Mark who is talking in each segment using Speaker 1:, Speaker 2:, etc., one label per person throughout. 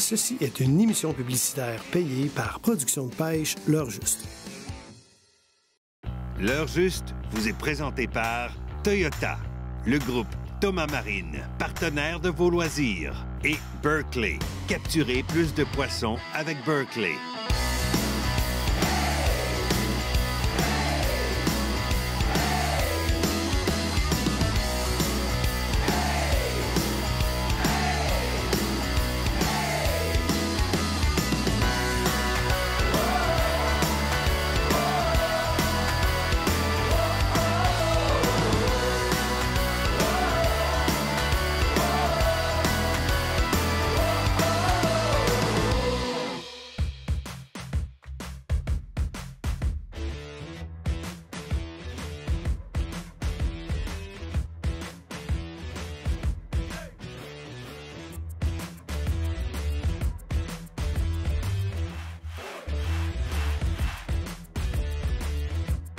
Speaker 1: Ceci est une émission publicitaire payée par Production de pêche L'Heure Juste.
Speaker 2: L'Heure Juste vous est présenté par Toyota, le groupe Thomas Marine, partenaire de vos loisirs, et Berkley. Capturez plus de poissons avec Berkley.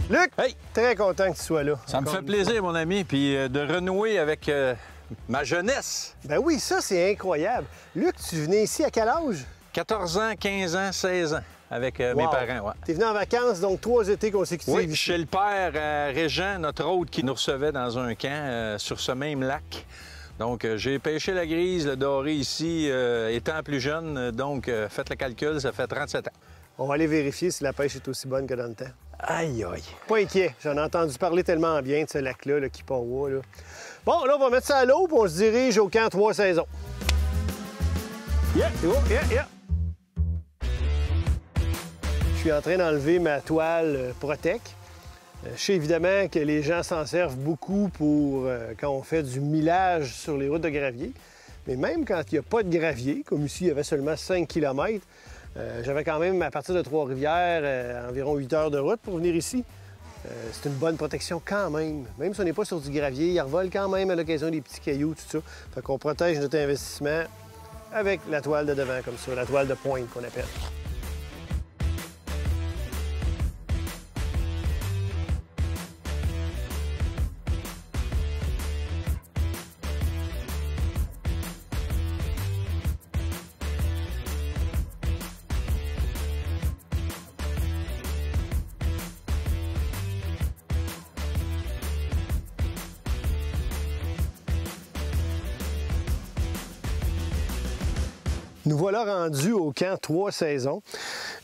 Speaker 1: Luc,
Speaker 3: hey!
Speaker 1: Très content que tu sois là.
Speaker 3: Ça me fait plaisir, mon ami, puis de renouer avec ma jeunesse.
Speaker 1: Ben oui, ça, c'est incroyable. Luc, tu venais ici à quel âge?
Speaker 3: 14 ans, 15 ans, 16 ans, avec mes parents, ouais.
Speaker 1: T'es venu en vacances, donc 3 étés consécutifs.
Speaker 3: Oui, chez le père Régent, notre hôte, qui nous recevait dans un camp sur ce même lac. Donc, j'ai pêché la grise, le doré ici, étant plus jeune. Donc, faites le calcul, ça fait 37 ans.
Speaker 1: On va aller vérifier si la pêche est aussi bonne que dans le temps.
Speaker 3: Aïe, aïe.
Speaker 1: Pas inquiet. J'en ai entendu parler tellement bien de ce lac-là, le Kipawa, là. Bon, là, on va mettre ça à l'eau, puis on se dirige au camp 3 saisons. Yeah, c'est bon, yeah. Je suis en train d'enlever ma toile Protec. Je sais évidemment que les gens s'en servent beaucoup pour quand on fait du millage sur les routes de gravier. Mais même quand il n'y a pas de gravier, comme ici, il y avait seulement 5 km, j'avais quand même, à partir de Trois-Rivières, environ 8 heures de route pour venir ici. C'est une bonne protection quand même. Même si on n'est pas sur du gravier, il revole quand même à l'occasion des petits cailloux, tout ça. Fait qu'on protège notre investissement avec la toile de devant, comme ça, la toile de pointe qu'on appelle. Nous voilà rendus au camp 3 saisons.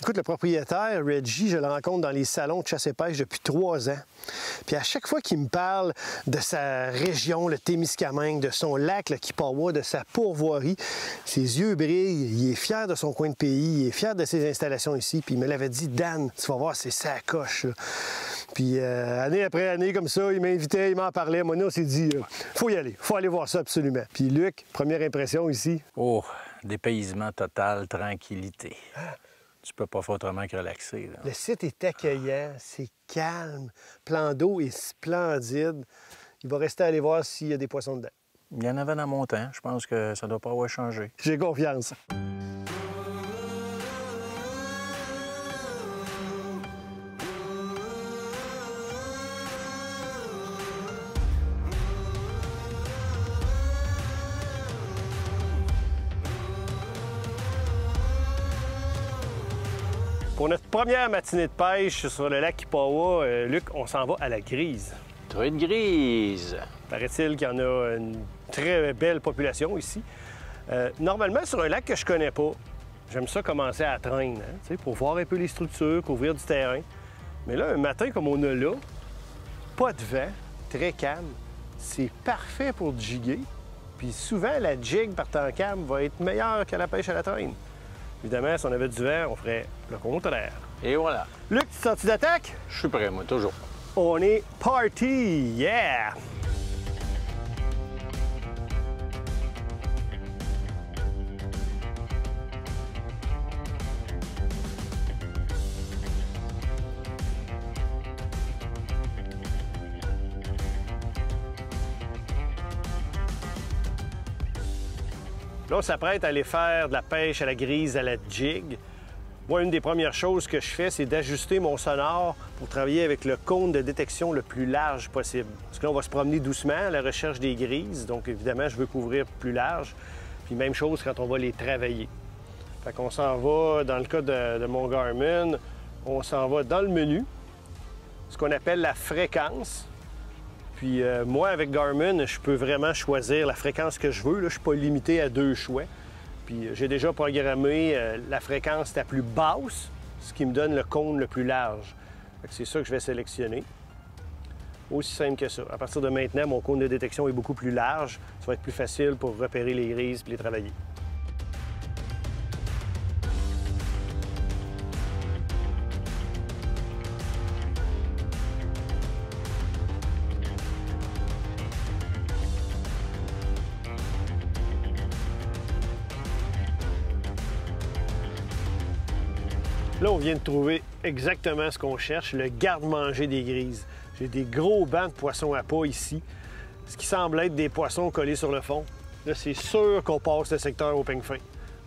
Speaker 1: Écoute, le propriétaire, Reggie, je le rencontre dans les salons de chasse et pêche depuis 3 ans. Puis à chaque fois qu'il me parle de sa région, le Témiscamingue, de son lac, le Kipawa, de sa pourvoirie, ses yeux brillent, il est fier de son coin de pays, il est fier de ses installations ici. Puis il me l'avait dit, Dan, tu vas voir, c'est sa coche, là. Puis année après année, comme ça, il m'invitait, il m'en parlait. Moi, on s'est dit, faut y aller, faut aller voir ça absolument. Puis Luc, première impression ici?
Speaker 3: Oh, dépaysement total, tranquillité. Tu peux pas faire autrement que relaxer, là.
Speaker 1: Le site est accueillant, c'est calme, plan d'eau est splendide. Il va rester à aller voir s'il y a des poissons dedans.
Speaker 3: Il y en avait dans mon temps. Je pense que ça doit pas avoir changé.
Speaker 1: J'ai confiance. Pour notre première matinée de pêche sur le lac Kipawa, Luc, on s'en va à la grise.
Speaker 3: Truite grise.
Speaker 1: Paraît-il qu'il y en a une très belle population ici. Normalement, sur un lac que je connais pas, j'aime ça commencer à traîner, hein, pour voir un peu les structures, couvrir du terrain. Mais là, un matin comme on a là, pas de vent, très calme, c'est parfait pour jiguer. Puis souvent, la jig par temps calme va être meilleure que la pêche à la traîne. Évidemment, si on avait du vent, on ferait le contraire.
Speaker 3: Et voilà.
Speaker 1: Luc, tu sens-tu d'attaque?
Speaker 3: Je suis prêt, moi, toujours.
Speaker 1: On est party! Yeah! Là, on s'apprête à aller faire de la pêche à la grise, à la jig. Moi, une des premières choses que je fais, c'est d'ajuster mon sonore pour travailler avec le cône de détection le plus large possible. Parce que là, on va se promener doucement à la recherche des grises. Donc, évidemment, je veux couvrir plus large. Puis même chose quand on va les travailler. Fait qu'on s'en va, dans le cas de mon Garmin, on s'en va dans le menu, ce qu'on appelle la fréquence. Puis moi, avec Garmin, je peux vraiment choisir la fréquence que je veux. Là, je ne suis pas limité à 2 choix. Puis j'ai déjà programmé la fréquence la plus basse, ce qui me donne le cône le plus large. C'est ça que je vais sélectionner. Aussi simple que ça. À partir de maintenant, mon cône de détection est beaucoup plus large. Ça va être plus facile pour repérer les grises et les travailler. Là, on vient de trouver exactement ce qu'on cherche, le garde-manger des grises. J'ai des gros bancs de poissons à pas ici, ce qui semble être des poissons collés sur le fond. Là, c'est sûr qu'on passe le secteur au peigne fin.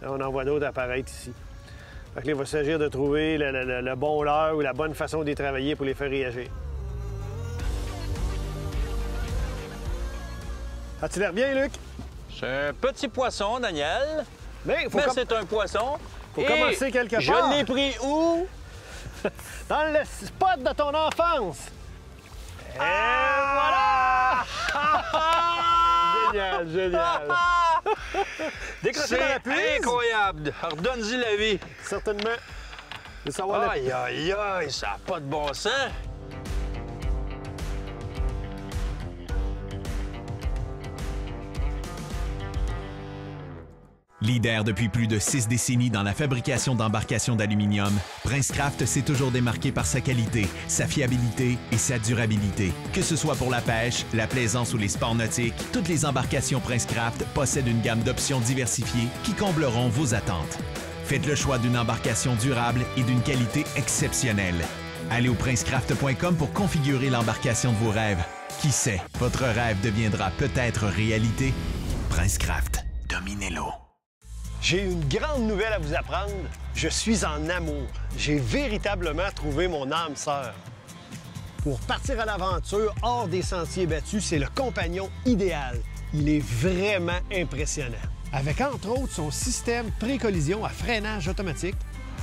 Speaker 1: Là, on en voit d'autres apparaître ici. Fait que là, il va s'agir de trouver le bon leurre ou la bonne façon de les travailler pour les faire réagir. As-tu l'air bien, Luc?
Speaker 3: C'est un petit poisson, Daniel.
Speaker 1: Mais
Speaker 3: c'est un poisson.
Speaker 1: Faut commencer quelque part.
Speaker 3: Je l'ai pris où?
Speaker 1: Dans le spot de ton enfance. Et voilà! Génial, génial. Décroché dans la pluie.
Speaker 3: C'est incroyable. Redonne-y la vie.
Speaker 1: Certainement. De savoir
Speaker 3: aïe, aïe, aïe, ça n'a pas de bon sens.
Speaker 4: Leader depuis plus de 6 décennies dans la fabrication d'embarcations d'aluminium, Princecraft s'est toujours démarqué par sa qualité, sa fiabilité et sa durabilité. Que ce soit pour la pêche, la plaisance ou les sports nautiques, toutes les embarcations Princecraft possèdent une gamme d'options diversifiées qui combleront vos attentes. Faites le choix d'une embarcation durable et d'une qualité exceptionnelle. Allez au princecraft.com pour configurer l'embarcation de vos rêves. Qui sait, votre rêve deviendra peut-être réalité. Princecraft, dominez-le.
Speaker 1: J'ai une grande nouvelle à vous apprendre. Je suis en amour. J'ai véritablement trouvé mon âme sœur. Pour partir à l'aventure hors des sentiers battus, c'est le compagnon idéal. Il est vraiment impressionnant. Avec entre autres son système pré-collision à freinage automatique,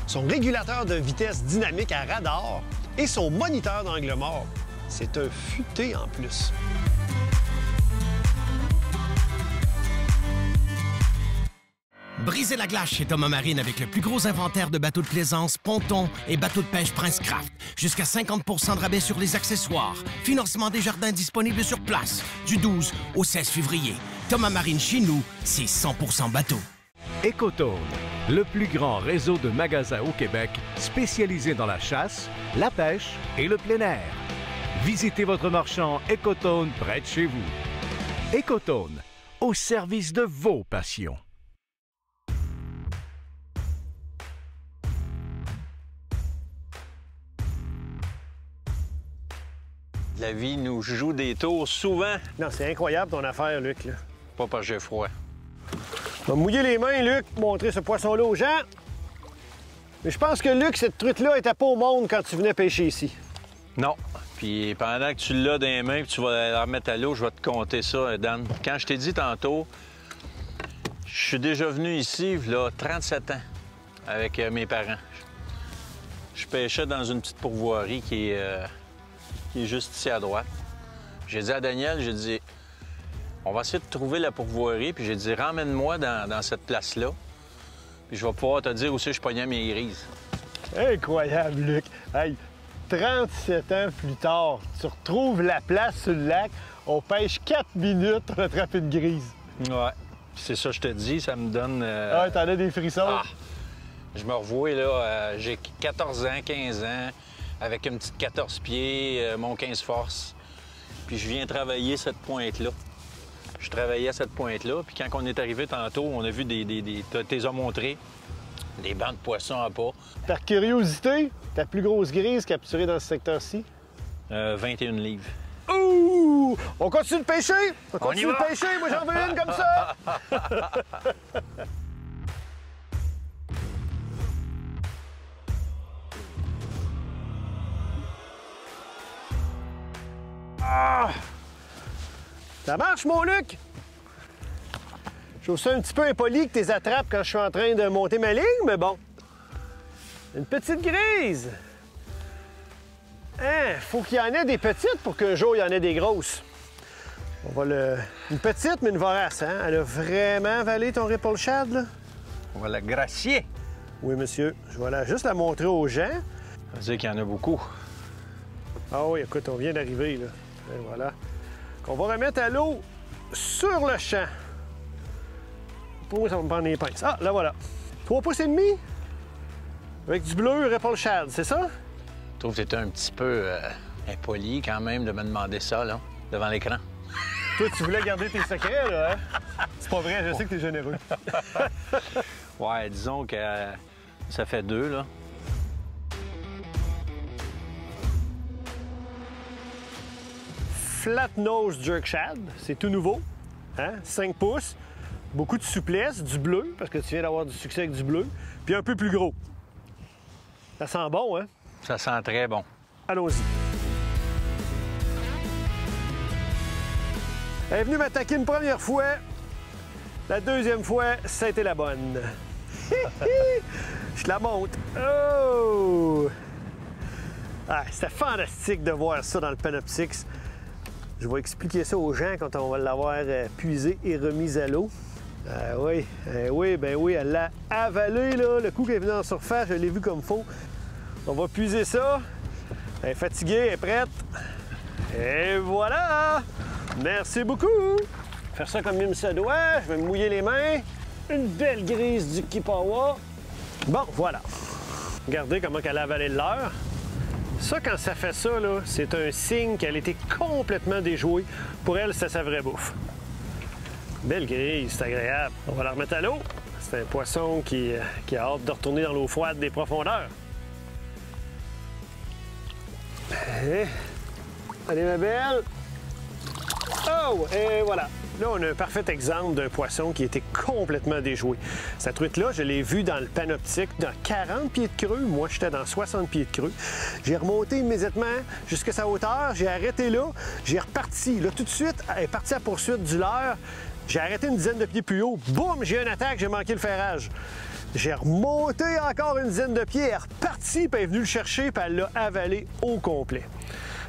Speaker 1: son régulateur de vitesse dynamique à radar et son moniteur d'angle mort. C'est un futé en plus.
Speaker 5: Brisez la glace chez Thomas Marine avec le plus gros inventaire de bateaux de plaisance, pontons et bateaux de pêche Princecraft. Jusqu'à 50 % de rabais sur les accessoires. Financement des jardins disponibles sur place. Du 12 au 16 février. Thomas Marine chez nous, c'est 100 % bateau.
Speaker 6: Ecotone, le plus grand réseau de magasins au Québec spécialisé dans la chasse, la pêche et le plein air. Visitez votre marchand Ecotone près de chez vous. Ecotone, au service de vos passions.
Speaker 3: La vie nous joue des tours souvent.
Speaker 1: Non, c'est incroyable ton affaire, Luc. Là.
Speaker 3: Pas parce que j'ai froid.
Speaker 1: On va mouiller les mains, Luc, pour montrer ce poisson-là aux gens. Mais je pense que, Luc, cette truite-là était pas au monde quand tu venais pêcher ici.
Speaker 3: Non. Puis pendant que tu l'as dans les mains et tu vas la remettre à l'eau, je vais te compter ça, Dan. Quand je t'ai dit tantôt, je suis déjà venu ici, il y a 37 ans, avec mes parents. Je pêchais dans une petite pourvoirie qui est juste ici à droite. J'ai dit à Daniel, j'ai dit, on va essayer de trouver la pourvoirie, puis j'ai dit, ramène-moi dans cette place-là, puis je vais pouvoir te dire aussi je pognais mes grises.
Speaker 1: Incroyable, Luc. Hey, 37 ans plus tard, tu retrouves la place sur le lac, on pêche 4 minutes pour attraper une grise.
Speaker 3: Ouais, c'est ça que je te dis, ça me donne...
Speaker 1: Ah, t'en as des frissons?
Speaker 3: Ah, je me revois, là, j'ai 14 ans, 15 ans, avec une petite 14 pieds, mon 15 force. Puis je viens travailler cette pointe-là. Je travaillais à cette pointe-là, puis quand on est arrivé tantôt, on a vu t'es montré, des bancs de poissons à pas.
Speaker 1: Par curiosité, ta plus grosse grise capturée dans ce secteur-ci?
Speaker 3: 21 livres.
Speaker 1: Ouh! On continue de pêcher? On
Speaker 3: y
Speaker 1: continue
Speaker 3: va!
Speaker 1: de pêcher? Moi, j'en veux une comme ça! Ah! Ça marche, mon Luc? Je trouve ça un petit peu impoli que tu les attrapes quand je suis en train de monter ma ligne, mais bon. Une petite grise. Hein, faut qu'il y en ait des petites pour qu'un jour il y en ait des grosses. On va le... Une petite, mais une vorace, hein? Elle a vraiment avalé ton ripple shad, là?
Speaker 3: On va la gracier.
Speaker 1: Oui, monsieur. Je vais juste la montrer aux gens.
Speaker 3: Ça veut dire qu'il y en a beaucoup.
Speaker 1: Ah oui, écoute, on vient d'arriver, là. Et voilà. Qu'on va remettre à l'eau sur le champ. Pour moi, ça va me prendre les pinces. Ah, là, voilà. 3 pouces et demi? Avec du bleu ripple shad, c'est ça?
Speaker 3: Je trouve que c'était un petit peu impoli quand même de me demander ça, là, devant l'écran.
Speaker 1: Toi, tu voulais garder tes secrets, là, hein? C'est pas vrai, je sais que t'es généreux.
Speaker 3: Ouais, disons que ça fait 2, là.
Speaker 1: Flat Nose Jerk Shad, c'est tout nouveau, hein? 5 pouces, beaucoup de souplesse, du bleu, parce que tu viens d'avoir du succès avec du bleu, puis un peu plus gros. Ça sent bon, hein?
Speaker 3: Ça sent très bon.
Speaker 1: Allons-y. Elle est venue m'attaquer une première fois. La deuxième fois, ça a été la bonne. Je te la montre. Oh! Ah, c'était fantastique de voir ça dans le Panoptix. Je vais expliquer ça aux gens quand on va l'avoir puisé et remis à l'eau. Oui, ben oui, elle l'a avalé, là. Le coup qu'elle est venue en surface, je l'ai vu comme faux. On va puiser ça. Elle est fatiguée, elle est prête. Et voilà! Merci beaucoup! Faire ça comme il me se doit. Je vais me mouiller les mains. Une belle grise du Kipawa. Bon, voilà. Regardez comment elle a avalé le leurre. Ça, quand ça fait ça, là, c'est un signe qu'elle était complètement déjouée. Pour elle, c'est sa vraie bouffe. Belle grise, c'est agréable. On va la remettre à l'eau. C'est un poisson qui a hâte de retourner dans l'eau froide des profondeurs. Allez, ma belle. Oh, et voilà. Là, on a un parfait exemple d'un poisson qui était complètement déjoué. Cette truite-là, je l'ai vue dans le Panoptix dans 40 pieds de creux. Moi, j'étais dans 60 pieds de creux. J'ai remonté immédiatement jusqu'à sa hauteur. J'ai arrêté là. J'ai reparti. Là, tout de suite, elle est partie à la poursuite du leurre. J'ai arrêté une dizaine de pieds plus haut. Boum! J'ai eu une attaque. J'ai manqué le ferrage. J'ai remonté encore une dizaine de pieds. Elle est repartie, puis elle est venue le chercher, puis elle l'a avalé au complet.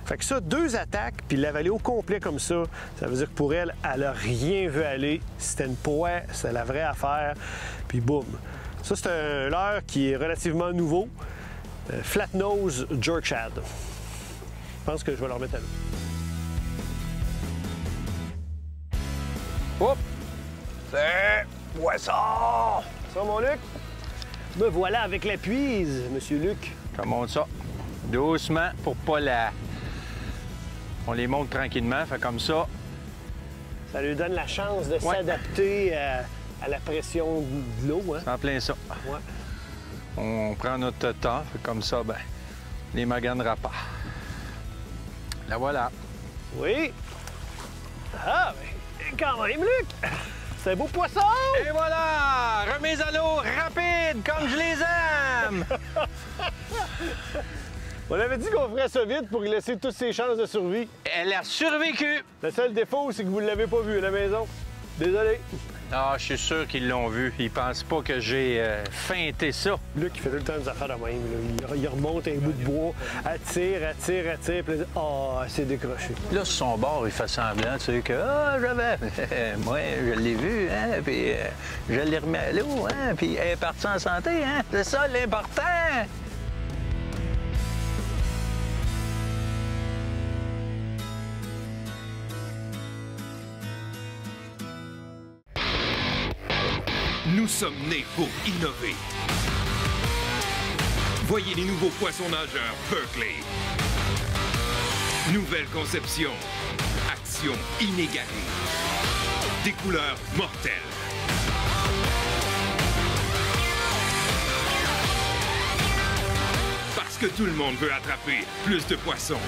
Speaker 1: Fait que ça, 2 attaques, puis l'avaler au complet comme ça, ça veut dire que pour elle, elle a rien vu aller. C'était une poêle, c'était la vraie affaire, puis boum. Ça, c'est un leurre qui est relativement nouveau. Flat Nose Jerk Shad. Je pense que je vais le remettre à l'eau. Hop! C'est poisson! Ça, mon Luc? Me voilà avec la puise, Monsieur Luc.
Speaker 3: Je monte ça doucement pour pas la... On les monte tranquillement, fait comme ça.
Speaker 1: Ça lui donne la chance de s'adapter à la pression de l'eau, hein?
Speaker 3: C'est en plein ça.
Speaker 1: Ouais.
Speaker 3: On prend notre temps, fait comme ça, ben, les maganera pas. La voilà.
Speaker 1: Oui. Ah, ben, quand même, Luc! C'est un beau poisson!
Speaker 3: Et voilà! Remise à l'eau rapide, comme je les aime!
Speaker 1: On avait dit qu'on ferait ça vite pour lui laisser toutes ses chances de survie.
Speaker 3: Elle a survécu!
Speaker 1: Le seul défaut, c'est que vous ne l'avez pas vu à la maison. Désolé.
Speaker 3: Ah, je suis sûr qu'ils l'ont vu. Ils pensent pas que j'ai feinté ça.
Speaker 1: Luc, il fait tout le temps des affaires de même. Là. Il remonte un bout de bois, attire, puis c'est décroché.
Speaker 3: Là, sur son bord, il fait semblant, tu sais, que j'avais. Moi, je l'ai vu, hein, puis je l'ai remis à l'eau, hein, puis elle est partie en santé, hein. C'est ça l'important!
Speaker 7: Nous sommes nés pour innover. Voyez les nouveaux poissons nageurs Berkley. Nouvelle conception. Action inégalée. Des couleurs mortelles. Parce que tout le monde veut attraper plus de poissons.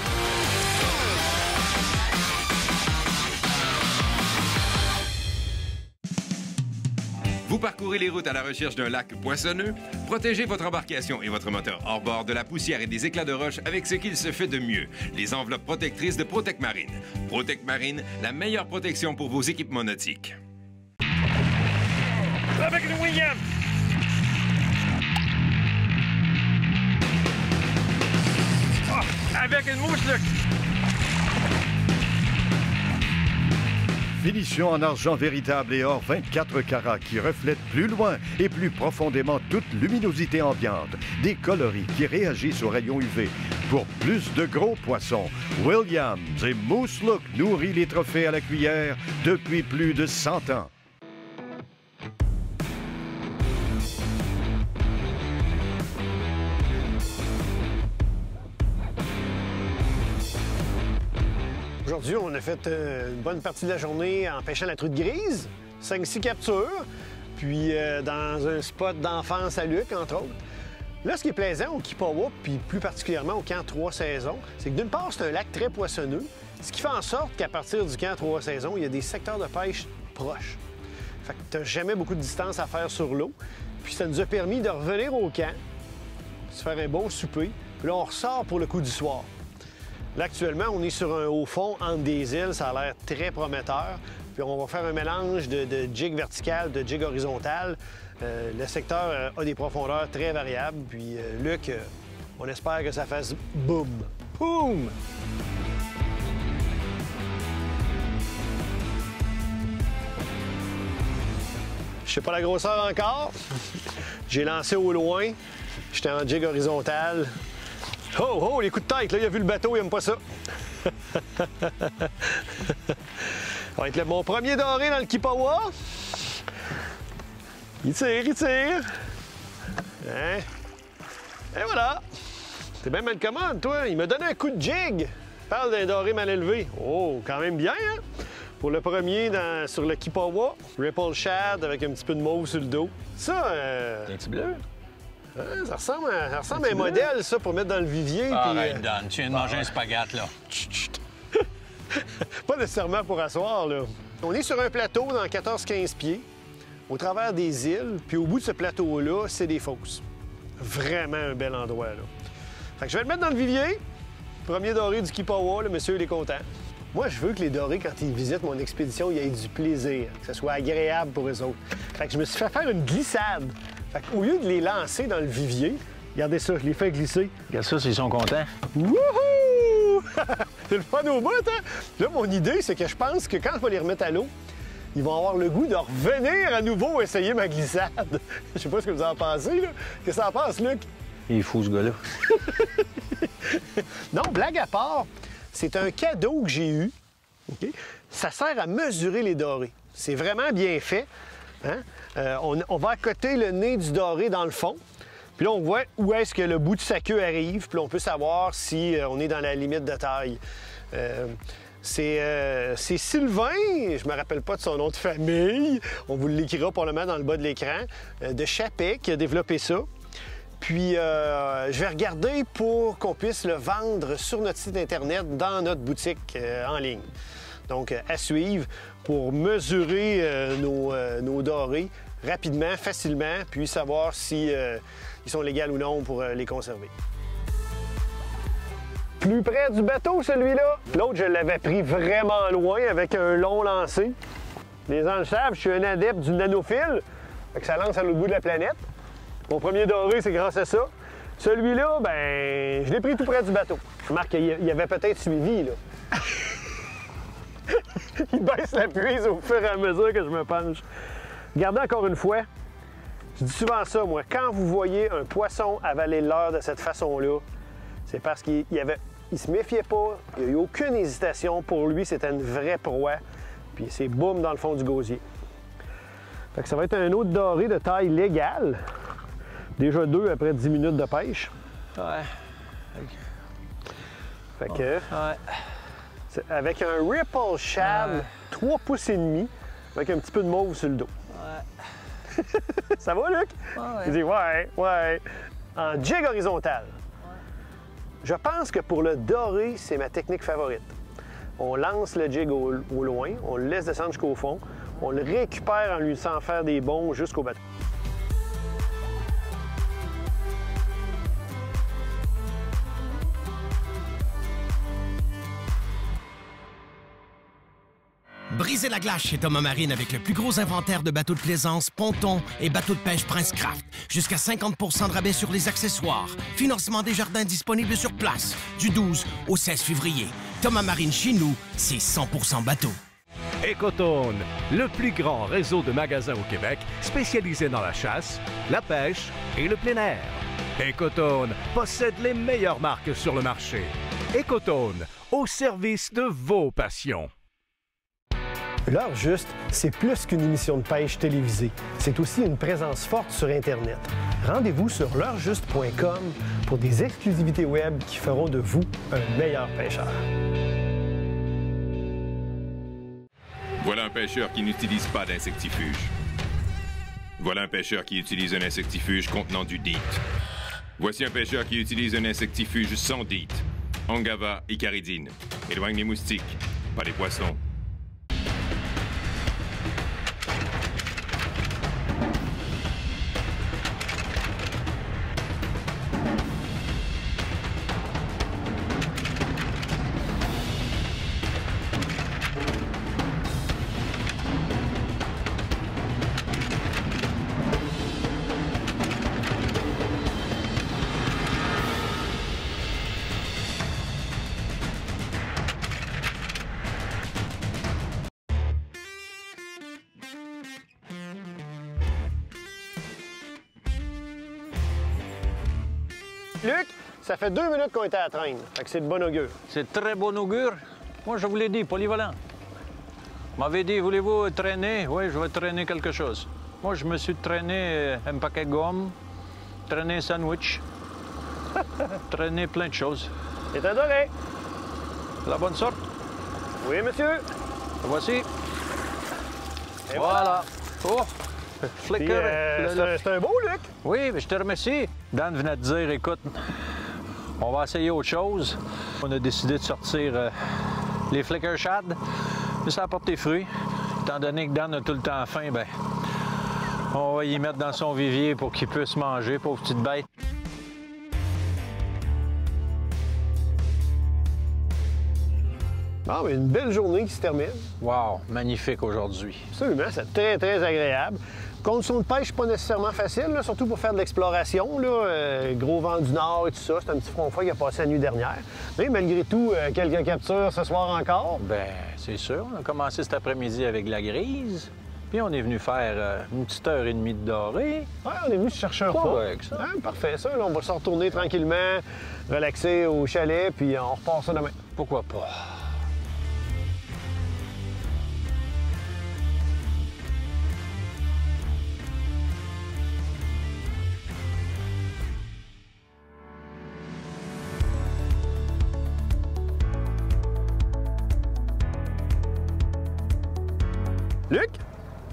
Speaker 7: Vous parcourez les routes à la recherche d'un lac poissonneux? Protégez votre embarcation et votre moteur hors bord de la poussière et des éclats de roche avec ce qu'il se fait de mieux, les enveloppes protectrices de Protec Marine. Protec Marine, la meilleure protection pour vos équipements nautiques.
Speaker 3: Avec une William. Oh, avec une mouche, Luc.
Speaker 8: Finition en argent véritable et or 24 carats qui reflète plus loin et plus profondément toute luminosité ambiante. Des coloris qui réagissent aux rayons UV. Pour plus de gros poissons, Williams et Moose Look nourrit les trophées à la cuillère depuis plus de 100 ans.
Speaker 1: Aujourd'hui, on a fait une bonne partie de la journée en pêchant la truite grise, 5-6 captures, puis dans un spot d'enfance à Luc, entre autres. Là, ce qui est plaisant au Kipawa, puis plus particulièrement au camp 3 saisons, c'est que d'une part, c'est un lac très poissonneux, ce qui fait en sorte qu'à partir du camp 3 saisons, il y a des secteurs de pêche proches. Fait que tu n'as jamais beaucoup de distance à faire sur l'eau. Puis ça nous a permis de revenir au camp, se faire un bon souper, puis là, on ressort pour le coup du soir. Là, actuellement, on est sur un haut fond entre des îles. Ça a l'air très prometteur. Puis on va faire un mélange de jig vertical, de jig horizontal. Le secteur a des profondeurs très variables. Puis Luc, on espère que ça fasse boum. Boum! Je sais pas la grosseur encore. J'ai lancé au loin. J'étais en jig horizontal. Oh, oh, les coups de tête, là, il a vu le bateau, il aime pas ça. Ça va être mon premier doré dans le Kipawa. Il tire, il tire. Hein? Et voilà. T'es bien mal commode, toi. Il m'a donné un coup de jig. Parle d'un doré mal élevé. Oh, quand même bien, hein? Pour le premier sur le Kipawa, Ripple Shad avec un petit peu de mauve sur le dos. Ça,
Speaker 3: Un petit bleu.
Speaker 1: Ça ressemble à un modèle, ça, pour mettre dans le vivier.
Speaker 3: Arrête, Dan, tu viens de manger un spaghette, là.
Speaker 1: Chut. Pas nécessairement pour asseoir, là. On est sur un plateau dans 14-15 pieds, au travers des îles, puis au bout de ce plateau-là, c'est des fosses. Vraiment un bel endroit, là. Fait que je vais le mettre dans le vivier. Premier doré du Kipawa, le monsieur, il est content. Moi, je veux que les dorés, quand ils visitent mon expédition, ils aient du plaisir, que ce soit agréable pour eux autres. Fait que je me suis fait faire une glissade. Fait qu'au lieu de les lancer dans le vivier, regardez ça, je les fais glisser.
Speaker 3: Regarde ça, s'ils sont contents.
Speaker 1: Wouhou! C'est le fun au bout, hein? Là, mon idée, c'est que je pense que quand je vais les remettre à l'eau, ils vont avoir le goût de revenir à nouveau essayer ma glissade. Je sais pas ce que vous en pensez, là. Qu'est-ce que ça en pense, Luc?
Speaker 3: Il est fou, ce gars-là.
Speaker 1: Non, blague à part, c'est un cadeau que j'ai eu. Okay? Ça sert à mesurer les dorés. C'est vraiment bien fait. Hein? On va accoter le nez du doré dans le fond. Puis là, on voit où est-ce que le bout de sa queue arrive. Puis là, on peut savoir si on est dans la limite de taille. C'est Sylvain, je me rappelle pas de son nom de famille. On vous l'écrira probablement dans le bas de l'écran. De Chapet qui a développé ça. Puis, je vais regarder pour qu'on puisse le vendre sur notre site Internet, dans notre boutique en ligne. Donc, à suivre pour mesurer nos dorés rapidement, facilement, puis savoir si ils sont légaux ou non pour les conserver. Plus près du bateau, celui-là. L'autre, je l'avais pris vraiment loin avec un long lancer. Les gens le savent, je suis un adepte du nanophile, fait que ça lance à l'autre bout de la planète. Mon premier doré, c'est grâce à ça. Celui-là, ben, je l'ai pris tout près du bateau. Remarque qu'il avait peut-être suivi, là. Il baisse la prise au fur et à mesure que je me penche. Regardez encore une fois, je dis souvent ça, moi. Quand vous voyez un poisson avaler l'heure de cette façon-là, c'est parce qu'il se méfiait pas, il n'y a eu aucune hésitation. Pour lui, c'était une vraie proie. Puis c'est boum dans le fond du gosier. Fait que ça va être un autre doré de taille légale. Déjà 2 après 10 minutes de pêche.
Speaker 3: Ouais.
Speaker 1: Fait que... Ouais. Avec un Ripple Shad, 3 pouces et demi, avec un petit peu de mauve sur le dos. Ouais. Ça va, Luc? Ouais. Il dit ouais. En jig horizontal. Ouais. Je pense que pour le doré, c'est ma technique favorite. On lance le jig au loin, on le laisse descendre jusqu'au fond, on le récupère en lui laissant faire des bonds jusqu'au bateau.
Speaker 5: Brisez la glace chez Thomas Marine avec le plus gros inventaire de bateaux de plaisance, pontons et bateaux de pêche Prince Craft. Jusqu'à 50 de rabais sur les accessoires. Financement des jardins disponible sur place. Du 12 au 16 février. Thomas Marine chez nous, c'est 100% bateau.
Speaker 6: Ecotone, le plus grand réseau de magasins au Québec spécialisé dans la chasse, la pêche et le plein air. Ecotone possède les meilleures marques sur le marché. Ecotone, au service de vos passions.
Speaker 1: L'heure juste, c'est plus qu'une émission de pêche télévisée. C'est aussi une présence forte sur Internet. Rendez-vous sur l'heurejuste.com pour des exclusivités web qui feront de vous un meilleur pêcheur.
Speaker 7: Voilà un pêcheur qui n'utilise pas d'insectifuge. Voilà un pêcheur qui utilise un insectifuge contenant du DEET. Voici un pêcheur qui utilise un insectifuge sans DEET. Angava icaridine. Éloigne les moustiques, pas les poissons.
Speaker 1: Luc, ça fait 2 minutes qu'on était à la traîne. Fait que c'est de bon augure.
Speaker 3: C'est très bon augure. Moi, je vous l'ai dit, polyvalent. Vous m'avez dit, voulez-vous traîner? Oui, je vais traîner quelque chose. Moi, je me suis traîné un paquet de gomme, traîné un sandwich, traîné plein de choses.
Speaker 1: C'est adoré.
Speaker 3: La bonne sorte?
Speaker 1: Oui, monsieur.
Speaker 3: Le voici.
Speaker 1: Et
Speaker 3: voilà. Oh! Flicker.
Speaker 1: C'est un beau, Luc.
Speaker 3: Oui, mais je te remercie. Dan venait de dire, écoute, on va essayer autre chose. On a décidé de sortir les Flicker Shad, mais ça a porté fruit. Étant donné que Dan a tout le temps faim, ben, on va y mettre dans son vivier pour qu'il puisse manger, pauvre petite bête.
Speaker 1: Bon, mais une belle journée qui se termine.
Speaker 3: Wow, magnifique aujourd'hui.
Speaker 1: Absolument, c'est très, très agréable. Conditions de pêche, pas nécessairement facile, là, surtout pour faire de l'exploration. Gros vent du nord et tout ça. C'est un petit front froid qui a passé la nuit dernière. Mais malgré tout, quelques captures ce soir encore.
Speaker 3: Bien, c'est sûr. On a commencé cet après-midi avec de la grise. Puis on est venu faire une petite heure et demie de dorée.
Speaker 1: Ouais, on est venu chercher un repas.
Speaker 3: Avec ça.
Speaker 1: Ouais, parfait, ça. Là, on va se retourner tranquillement, relaxer au chalet, puis on repart ça demain.
Speaker 3: Pourquoi pas?
Speaker 1: Luc,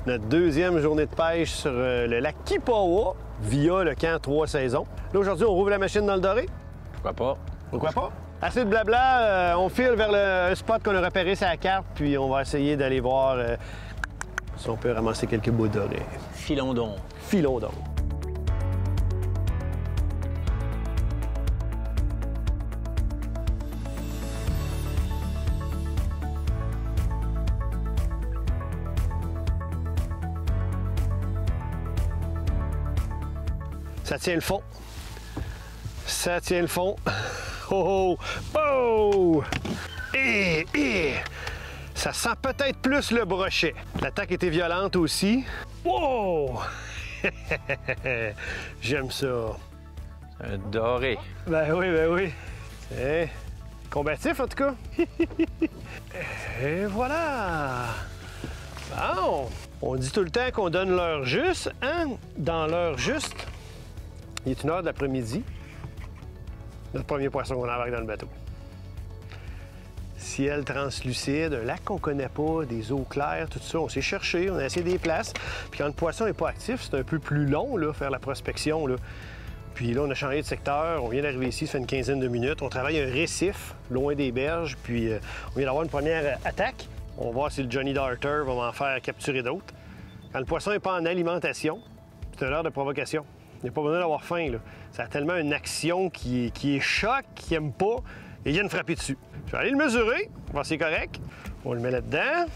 Speaker 1: notre deuxième journée de pêche sur le lac Kipawa via le camp 3 saisons. Là, aujourd'hui, on rouvre la machine dans le doré.
Speaker 3: Pourquoi pas?
Speaker 1: Pourquoi pas? Assez de blabla, on file vers le spot qu'on a repéré sur la carte, puis on va essayer d'aller voir si on peut ramasser quelques bouts dorés.
Speaker 3: Filons donc.
Speaker 1: Filons donc. Ça tient le fond. Ça tient le fond. Oh, oh, oh! Ça sent peut-être plus le brochet. L'attaque était violente aussi. Wow! J'aime ça.
Speaker 3: Un doré.
Speaker 1: Ben oui, ben oui. Eh, combatif, en tout cas. Et voilà! Bon! On dit tout le temps qu'on donne l'heure juste, hein? Dans l'heure juste, il est 1h de l'après-midi. Notre premier poisson qu'on embarque dans le bateau. Ciel translucide, un lac qu'on connaît pas, des eaux claires, tout ça. On s'est cherché, on a essayé des places. Puis quand le poisson n'est pas actif, c'est un peu plus long, là, faire la prospection, là. Puis là, on a changé de secteur. On vient d'arriver ici, ça fait une quinzaine de minutes. On travaille un récif, loin des berges. Puis on vient d'avoir une première attaque. On va voir si le Johnny Darter va m'en faire capturer d'autres. Quand le poisson n'est pas en alimentation, c'est une heure de provocation. Il n'y a pas besoin d'avoir faim, là. Ça a tellement une action qui est choc, qui n'aime pas, et il vient de frapper dessus. Je vais aller le mesurer, voir si c'est correct. On le met là-dedans.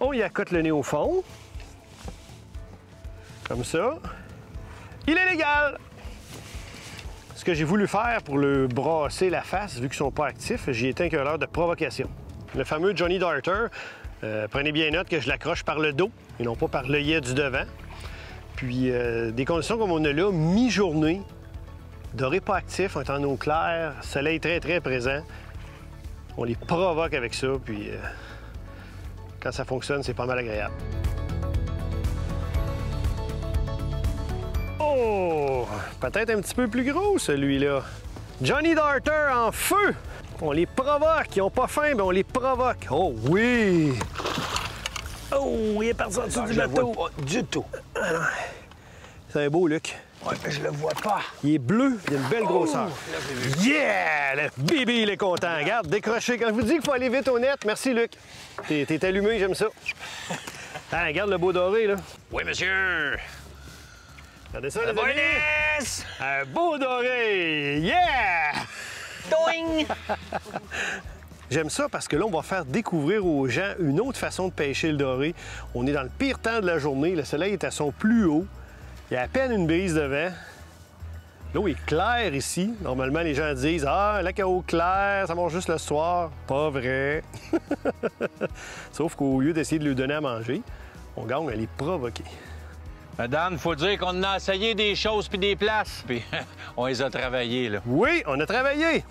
Speaker 1: On y accote le nez au fond. Comme ça. Il est légal! Ce que j'ai voulu faire pour le brasser la face, vu qu'ils ne sont pas actifs, j'y éteins qu'un leurre de provocation. Le fameux Johnny Darter, prenez bien note que je l'accroche par le dos et non pas par l'œillet du devant. Puis des conditions comme on a là, mi-journée, doré pas actif, on est en eau claire, soleil très très présent. On les provoque avec ça, puis quand ça fonctionne, c'est pas mal agréable. Oh! Peut-être un petit peu plus gros, celui-là. Johnny Darter en feu! On les provoque. Ils n'ont pas faim, mais on les provoque. Oh oui! Oh, il est parti en dessous du bateau.
Speaker 9: Pas du tout.
Speaker 1: C'est un beau, Luc.
Speaker 9: Ouais, mais je le vois pas.
Speaker 1: Il est bleu, il a une belle grosseur. Yeah! Le bébé, il est content. Regarde, décroché. Quand je vous dis qu'il faut aller vite au net, merci, Luc. T'es allumé, j'aime ça. Ah, regarde le beau doré, là.
Speaker 9: Oui, monsieur.
Speaker 1: Regardez ça, les amis. Un beau doré! Yeah!
Speaker 9: Doing!
Speaker 1: J'aime ça parce que là, on va faire découvrir aux gens une autre façon de pêcher le doré. On est dans le pire temps de la journée. Le soleil est à son plus haut. Il y a à peine une brise de vent. L'eau est claire ici. Normalement, les gens disent « Ah, lac à eau claire, ça mange juste le soir. » Pas vrai. Sauf qu'au lieu d'essayer de lui donner à manger, on gagne à les provoquer.
Speaker 3: Dan, faut dire qu'on a essayé des choses puis des places. Puis on les a travaillées, là.
Speaker 1: Oui, on a travaillé.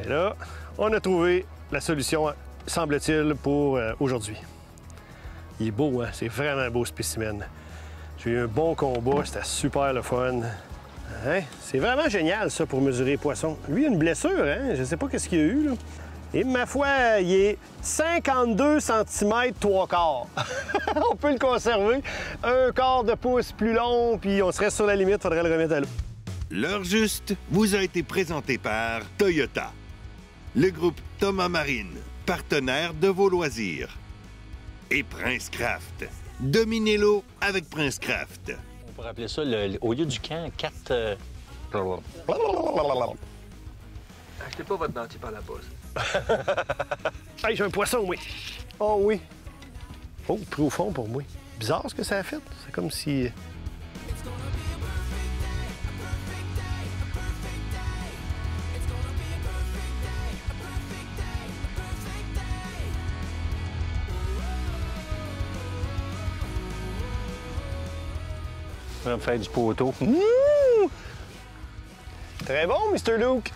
Speaker 1: Et là, on a trouvé la solution, semble-t-il, pour aujourd'hui. Il est beau, hein? C'est vraiment un beau spécimen. J'ai eu un bon combat, c'était super le fun. Hein? C'est vraiment génial, ça, pour mesurer les poissons. Lui, il a une blessure, hein? Je sais pas qu'est-ce qu'il a eu, là. Et ma foi, il est 52 cm 3/4. On peut le conserver. Un quart de pouce plus long, puis on serait sur la limite, faudrait le remettre à l'eau.
Speaker 2: L'heure juste vous a été présenté par Toyota. Le groupe Thomas Marine, partenaire de vos loisirs. Et Prince Craft. Dominez-l'eau avec Prince Craft.
Speaker 3: On pourrait appeler ça, au lieu du camp, 4...
Speaker 9: Achetez pas votre dentier par la pause.
Speaker 1: Hey, j'ai un poisson, oui. Oh oui. Oh, pris au fond pour moi. Bizarre ce que ça a fait. C'est comme si...
Speaker 3: On va me faire du poteau.
Speaker 1: Mmh! Très bon, Mr. Luke.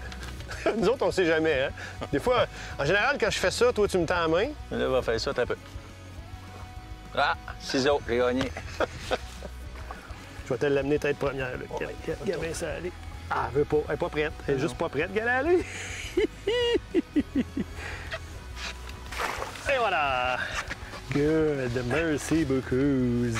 Speaker 1: Nous autres, on sait jamais, hein? Des fois, en général, quand je fais ça, toi, tu me tends la main.
Speaker 3: Là, on va faire ça un peu. Ah, ciseaux, j'ai gagné.
Speaker 1: Je vais te l'amener tête première, là. Regarde bien ça aller. Ah, elle veut pas. Elle est pas prête. Elle est juste pas prête. Regarde, aller. Et voilà! Good. Merci beaucoup.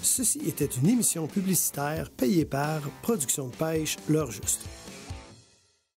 Speaker 1: Ceci était une émission publicitaire payée par Production de pêche L'Heure Juste.